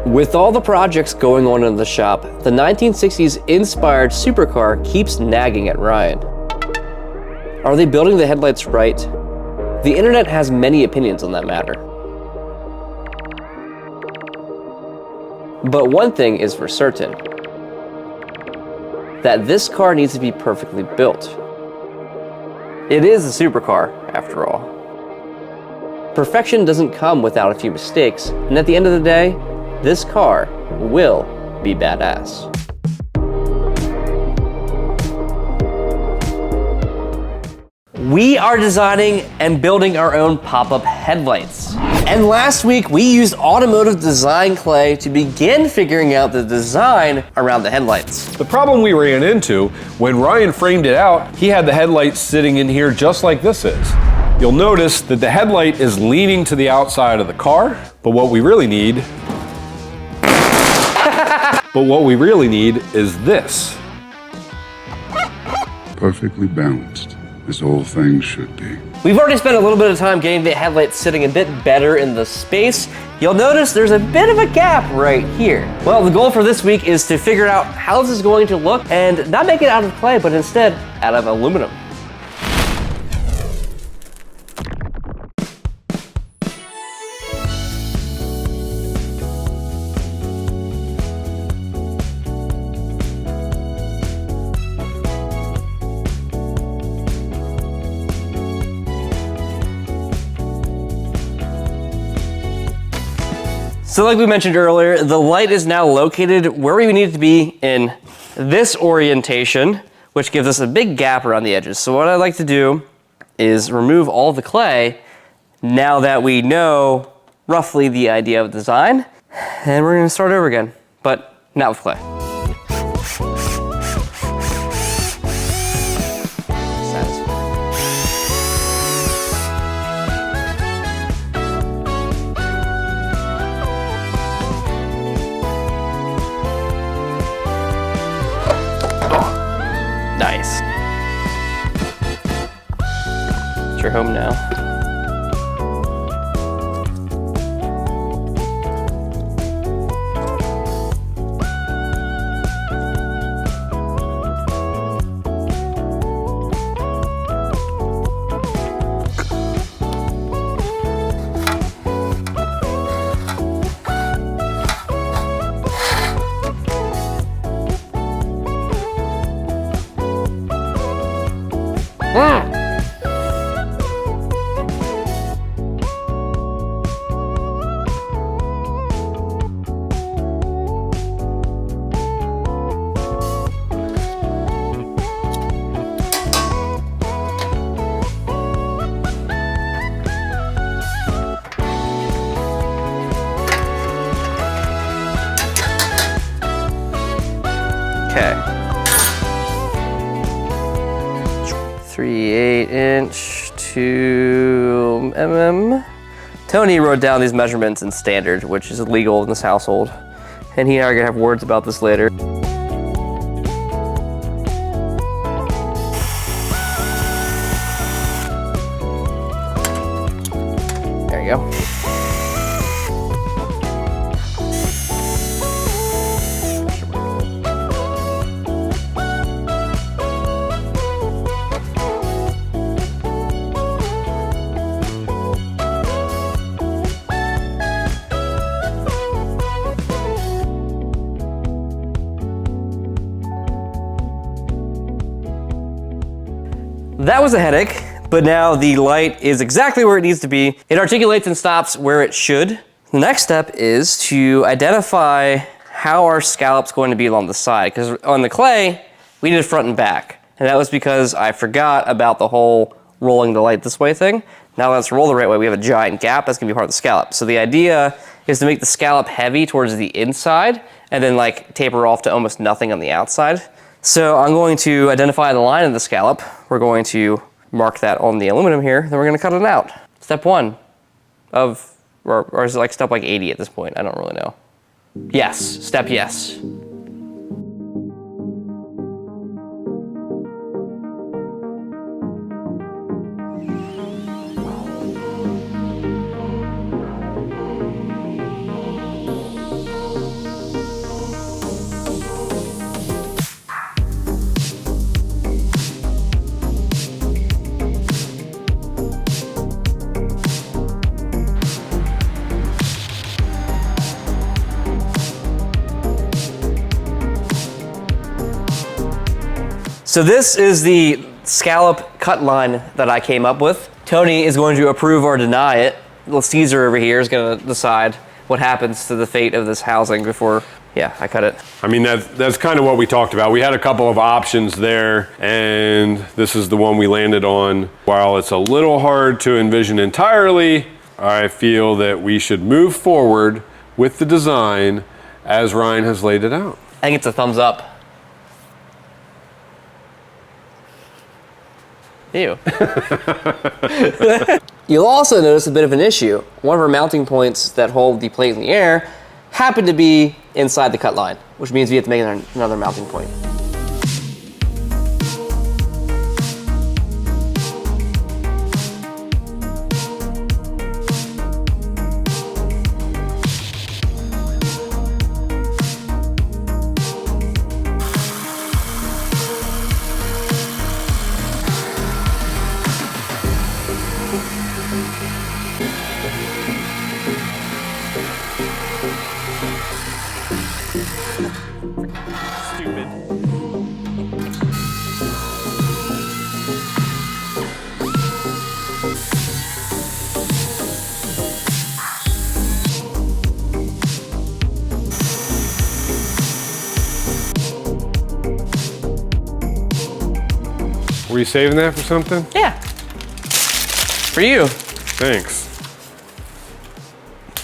With all the projects going on in the shop, the 1960s inspired supercar keeps nagging at Ryan. Are they building the headlights right? The internet has many opinions on that matter. But one thing is for certain, that this car needs to be perfectly built. It is a supercar, after all. Perfection doesn't come without a few mistakes, and at the end of the day, this car will be badass. We are designing and building our own pop-up headlights. And last week, we used automotive design clay to begin figuring out the design around the headlights. The problem we ran into, when Ryan framed it out, he had the headlights sitting in here just like this is. You'll notice that the headlight is leaning to the outside of the car, but what we really need is this. Perfectly balanced, as all things should be. We've already spent a little bit of time getting the headlights sitting a bit better in the space. You'll notice there's a bit of a gap right here. Well, the goal for this week is to figure out how this is going to look and not make it out of clay, but instead out of aluminum. So like we mentioned earlier, the light is now located where we need it to be in this orientation, which gives us a big gap around the edges. So what I'd like to do is remove all the clay now that we know roughly the idea of design, and we're gonna start over again, but not with clay. Nice. You're home now. Okay. 3/8 inch, 2 mm. Tony wrote down these measurements in standard, which is illegal in this household. And he and I are gonna have words about this later. There you go. That was a headache, but now the light is exactly where it needs to be. It articulates and stops where it should. The next step is to identify how our scallop's going to be along the side, because on the clay, we did front and back. And that was because I forgot about the whole rolling the light this way thing. Now let's roll the right way. We have a giant gap that's gonna be part of the scallop. So the idea is to make the scallop heavy towards the inside and then like taper off to almost nothing on the outside. So I'm going to identify the line of the scallop. We're going to mark that on the aluminum here, then we're gonna cut it out. Step one of, or is it like step like 80 at this point? I don't really know. Yes, step yes. So this is the scallop cut line that I came up with. Tony is going to approve or deny it. Little Caesar over here is going to decide what happens to the fate of this housing before, yeah, I cut it. I mean, that's kind of what we talked about. We had a couple of options there, and this is the one we landed on. While it's a little hard to envision entirely, I feel that we should move forward with the design as Ryan has laid it out. I think it's a thumbs up. Ew. You'll also notice a bit of an issue. One of our mounting points that hold the plate in the air happened to be inside the cut line, which means we have to make another mounting point. Were you saving that for something? Yeah. For you. Thanks.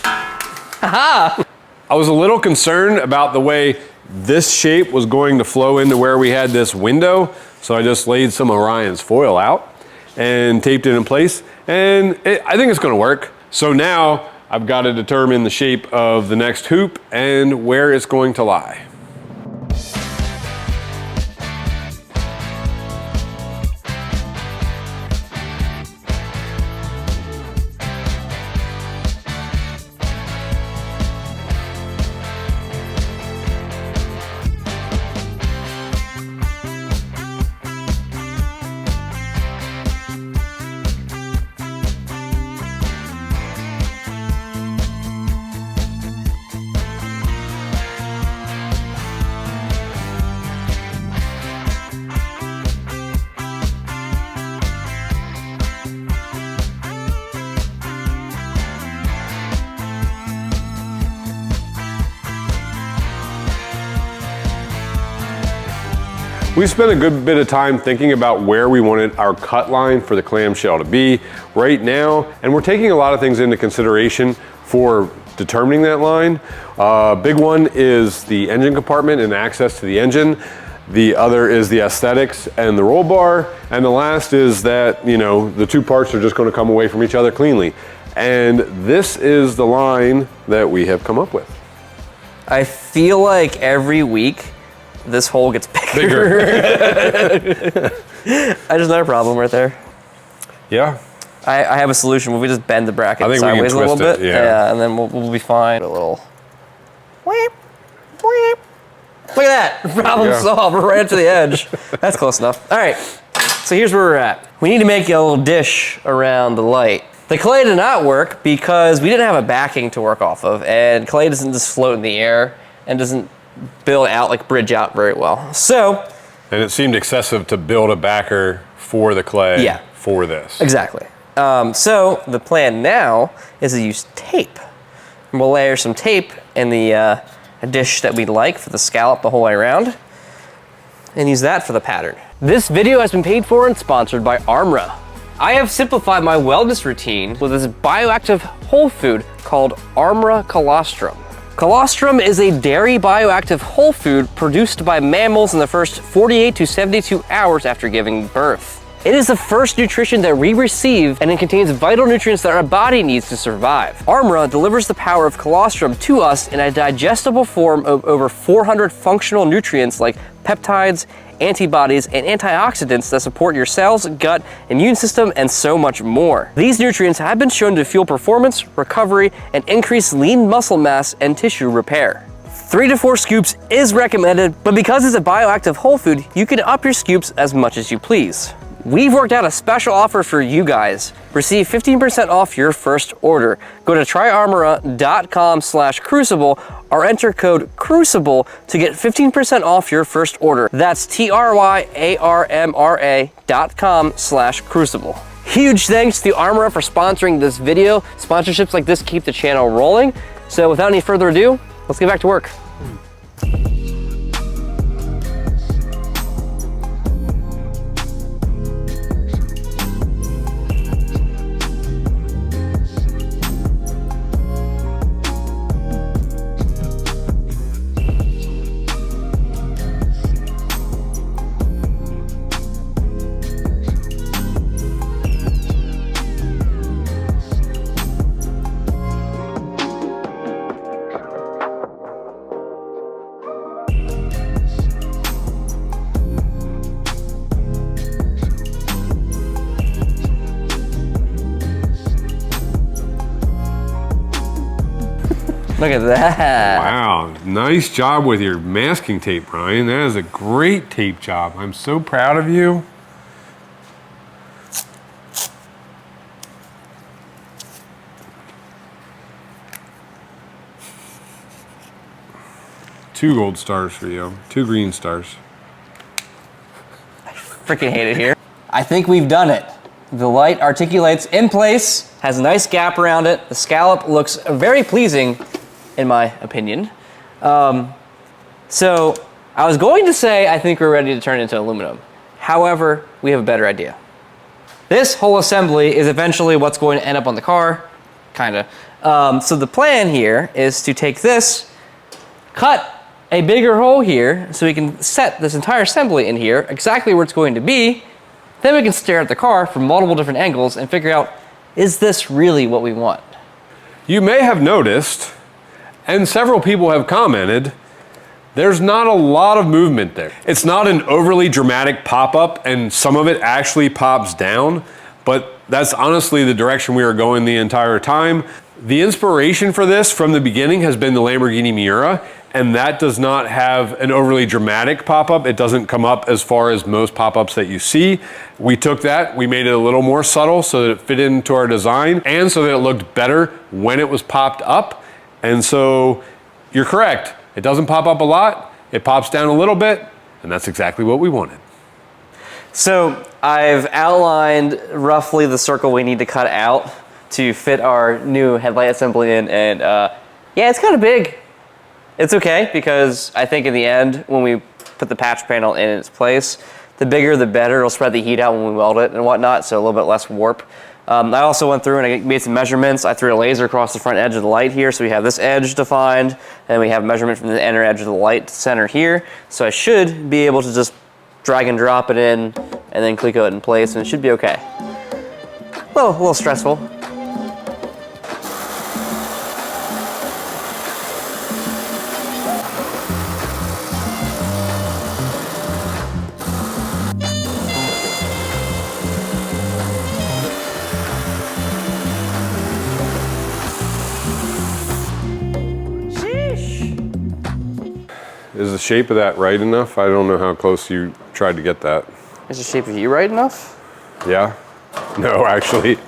Haha! I was a little concerned about the way this shape was going to flow into where we had this window, so I just laid some of Ryan's foil out and taped it in place, and I think it's gonna work. So now I've got to determine the shape of the next hoop and where it's going to lie. We spent a good bit of time thinking about where we wanted our cut line for the clamshell to be right now, and we're taking a lot of things into consideration for determining that line. Big one is the engine compartment and access to the engine. The other is the aesthetics and the roll bar. And the last is that, you know, the two parts are just going to come away from each other cleanly. And this is the line that we have come up with. I feel like every week this hole gets bigger. I just know a problem right there. Yeah. I have a solution. We just bend the bracket I think sideways we can a little twist bit. it, yeah. And then we'll be fine. A little. Weep, weep. Look at that. Problem solved. We're right up to the edge. That's close enough. All right. So here's where we're at. We need to make a little dish around the light. The clay did not work because we didn't have a backing to work off of, and clay doesn't just float in the air and doesn't build out, like bridge out very well. So. And it seemed excessive to build a backer for the clay for this. Exactly. So the plan now is to use tape. And we'll layer some tape in the dish that we like for the scallop the whole way around and use that for the pattern. This video has been paid for and sponsored by Armra. I have simplified my wellness routine with this bioactive whole food called Armra Colostrum. Colostrum is a dairy bioactive whole food produced by mammals in the first 48 to 72 hours after giving birth. It is the first nutrition that we receive, and it contains vital nutrients that our body needs to survive. Armra delivers the power of colostrum to us in a digestible form of over 400 functional nutrients like peptides, antibodies, and antioxidants that support your cells, gut, immune system, and so much more. These nutrients have been shown to fuel performance, recovery, and increase lean muscle mass and tissue repair. 3 to 4 scoops is recommended, but because it's a bioactive whole food, you can up your scoops as much as you please. we've worked out a special offer for you guys. Receive 15% off your first order. Go to tryarmora.com/crucible or enter code CRUCIBLE to get 15% off your first order. That's tryarmra.com/crucible. Huge thanks to Armora for sponsoring this video. Sponsorships like this keep the channel rolling. So without any further ado, let's get back to work. Look at that. Wow, nice job with your masking tape, Ryan. That is a great tape job. I'm so proud of you. Two gold stars for you, 2 green stars. Freaking hate it here. I think we've done it. The light articulates in place, has a nice gap around it. The scallop looks very pleasing, in my opinion. So I was going to say I think we're ready to turn it into aluminum. However, we have a better idea. This whole assembly is eventually what's going to end up on the car, kinda. So the plan here is to take this, cut a bigger hole here so we can set this entire assembly in here exactly where it's going to be. Then we can stare at the car from multiple different angles and figure out, is this really what we want? You may have noticed, and several people have commented, there's not a lot of movement there. It's not an overly dramatic pop-up, and some of it actually pops down, but that's honestly the direction we are going the entire time. The inspiration for this from the beginning has been the Lamborghini Miura, and that does not have an overly dramatic pop-up. It doesn't come up as far as most pop-ups that you see. We took that, we made it a little more subtle so that it fit into our design, and so that it looked better when it was popped up. And so you're correct. It doesn't pop up a lot. It pops down a little bit, and that's exactly what we wanted. So I've outlined roughly the circle we need to cut out to fit our new headlight assembly in, and yeah, it's kind of big. It's okay, because I think in the end, when we put the patch panel in its place, the bigger the better. It'll spread the heat out when we weld it and whatnot, so a little bit less warp. I also went through and I made some measurements. I threw a laser across the front edge of the light here, so we have this edge defined, and we have a measurement from the inner edge of the light center here. So I should be able to just drag and drop it in, and then click it in place, and it should be okay. Well, a little stressful. Is the shape of that right enough? I don't know how close you tried to get that. Is the shape of you right enough? Yeah? No, actually.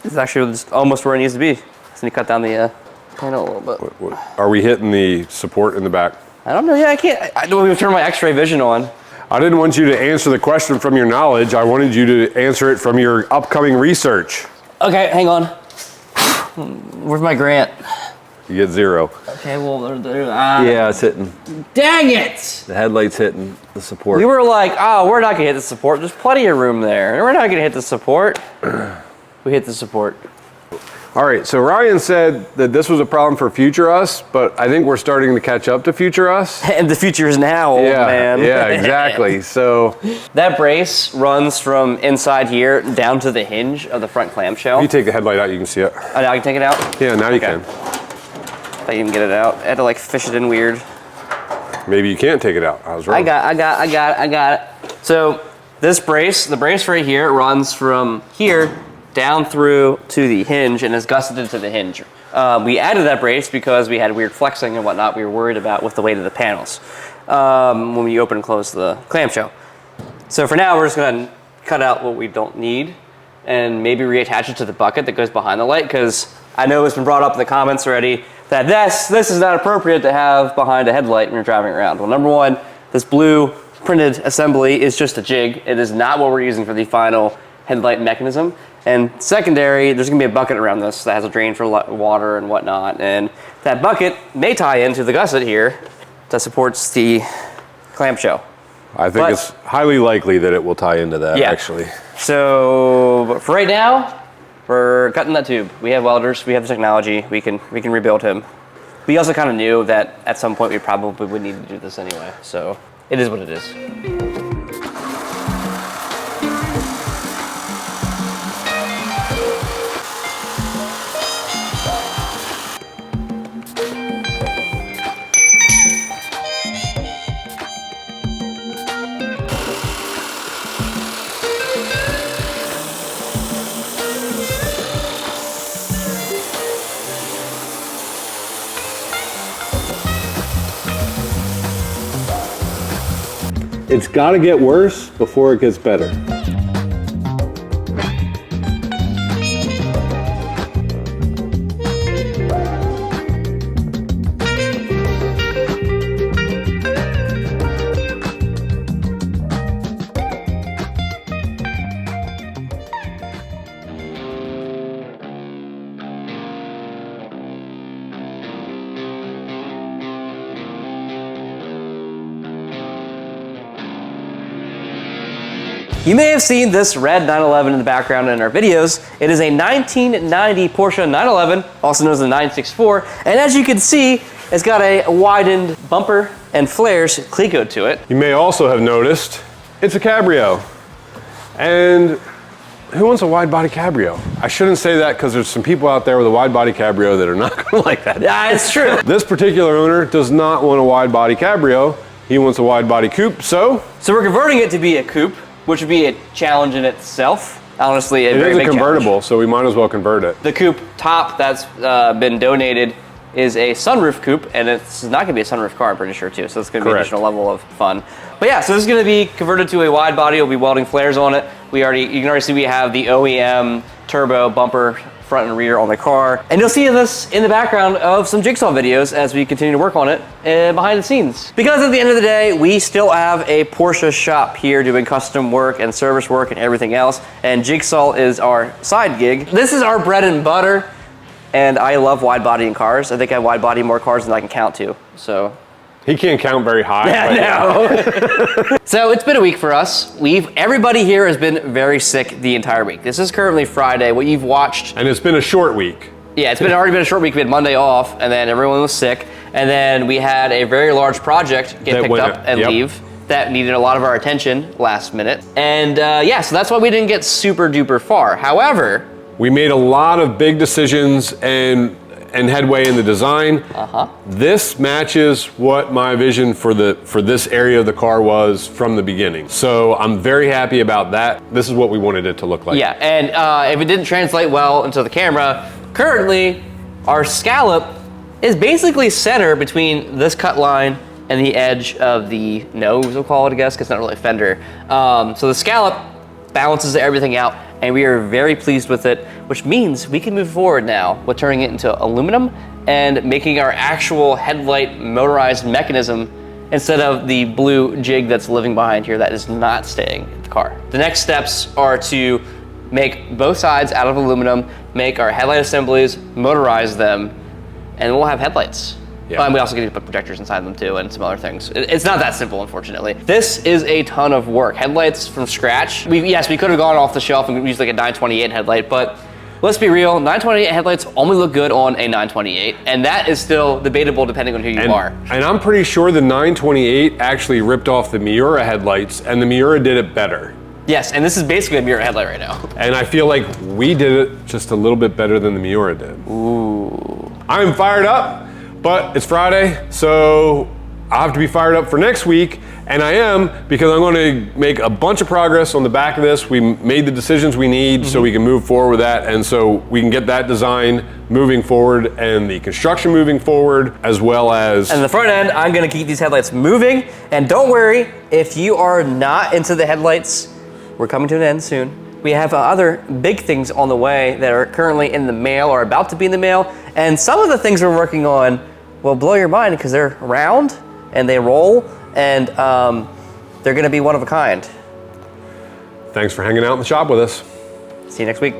It's actually just almost where it needs to be. So you cut down the panel a little bit. What, are we hitting the support in the back? I don't know. Yeah, I can't. I don't even turn my X-ray vision on. I didn't want you to answer the question from your knowledge. I wanted you to answer it from your upcoming research. Okay, hang on. Where's my grant? You get 0. Okay, well, Yeah, it's hitting. dang it! The headlight's hitting the support. We were like, oh, we're not gonna hit the support. There's plenty of room there. We're not gonna hit the support. We hit the support. All right, so Ryan said that this was a problem for future us, but I think we're starting to catch up to future us. And the future is now, old man. Yeah, exactly. So that brace runs from inside here down to the hinge of the front clamshell. if you take the headlight out, you can see it. Oh, now I can take it out? Yeah, now you can. I can get it out. I had to like fish it in weird. Maybe you can't take it out. I was wrong. I got it. So this brace, the brace right here, runs from here down through to the hinge and is gusseted into the hinge. We added that brace because we had weird flexing and whatnot we were worried about with the weight of the panels when we open and close the clamshell. So for now, we're just gonna cut out what we don't need and maybe reattach it to the bucket that goes behind the light, because I know it's been brought up in the comments already that this is not appropriate to have behind a headlight when you're driving around. Well, number one, this blue printed assembly is just a jig. It is not what we're using for the final headlight mechanism. And secondary, there's gonna be a bucket around this that has a drain for water and whatnot. And that bucket may tie into the gusset here that supports the clamshell. I think it's highly likely that it will tie into that, actually. So, but for right now, we're cutting that tube. We have welders, we have the technology, we can rebuild him. We also kind of knew that at some point we probably would need to do this anyway. So it is what it is. It's got to get worse before it gets better. You may have seen this red 911 in the background in our videos. It is a 1990 Porsche 911, also known as the 964. And as you can see, it's got a widened bumper and flares clecoed to it. You may also have noticed it's a cabrio. And who wants a wide body cabrio? I shouldn't say that because there's some people out there with a wide body cabrio that are not gonna like that. Yeah, it's true. This particular owner does not want a wide body cabrio. He wants a wide body coupe, so we're converting it to be a coupe, which would be a challenge in itself. Honestly, it is a convertible, challenge. so we might as well convert it. The coupe top that's been donated is a sunroof coupe, and it's not gonna be a sunroof car, I'm pretty sure too, so it's gonna be an additional level of fun. But yeah, so this is gonna be converted to a wide body. We'll be welding flares on it. You can already see we have the OEM turbo bumper front and rear on the car. And you'll see this in the background of some Jigsaw videos as we continue to work on it behind the scenes. Because at the end of the day, we still have a Porsche shop here doing custom work and service work and everything else, and Jigsaw is our side gig. This is our bread and butter, and I love wide bodying cars. I think I wide body more cars than I can count to, so. He can't count very high. Yeah, So it's been a week for us. Everybody here has been very sick the entire week. This is currently Friday, what you've watched. And it's been a short week. Yeah, it's already been a short week. We had Monday off, and then everyone was sick. And then we had a very large project get picked up and leave that needed a lot of our attention last minute. And yeah, so that's why we didn't get super duper far. However, we made a lot of big decisions and headway in the design. This matches what my vision for this area of the car was from the beginning. So I'm very happy about that. This is what we wanted it to look like. Yeah, and if it didn't translate well into the camera, currently our scallop is basically center between this cut line and the edge of the nose, we'll call it, I guess, because it's not really a fender. So the scallop balances everything out, and we are very pleased with it, which means we can move forward now with turning it into aluminum and making our actual headlight motorized mechanism instead of the blue jig that's living behind here that is not staying in the car. The next steps are to make both sides out of aluminum, make our headlight assemblies, motorize them, and we'll have headlights. Yeah. And we also get to put projectors inside them too and some other things. It's not that simple, unfortunately. This is a ton of work. Headlights from scratch. Yes, we could have gone off the shelf and used like a 928 headlight, but let's be real, 928 headlights only look good on a 928, and that is still debatable depending on who you are. And I'm pretty sure the 928 actually ripped off the Miura headlights, and the Miura did it better. Yes, and this is basically a Miura headlight right now. And I feel like we did it just a little bit better than the Miura did. Ooh. I'm fired up. But it's Friday, so I'll have to be fired up for next week, and I am, because I'm going to make a bunch of progress on the back of this. We made the decisions we need so we can move forward with that, and so we can get that design moving forward and the construction moving forward, as well as... And the front end, I'm going to keep these headlights moving, and don't worry, if you are not into the headlights, we're coming to an end soon. We have other big things on the way that are currently in the mail or about to be in the mail. And some of the things we're working on will blow your mind because they're round and they roll and they're gonna be one of a kind. Thanks for hanging out in the shop with us. See you next week.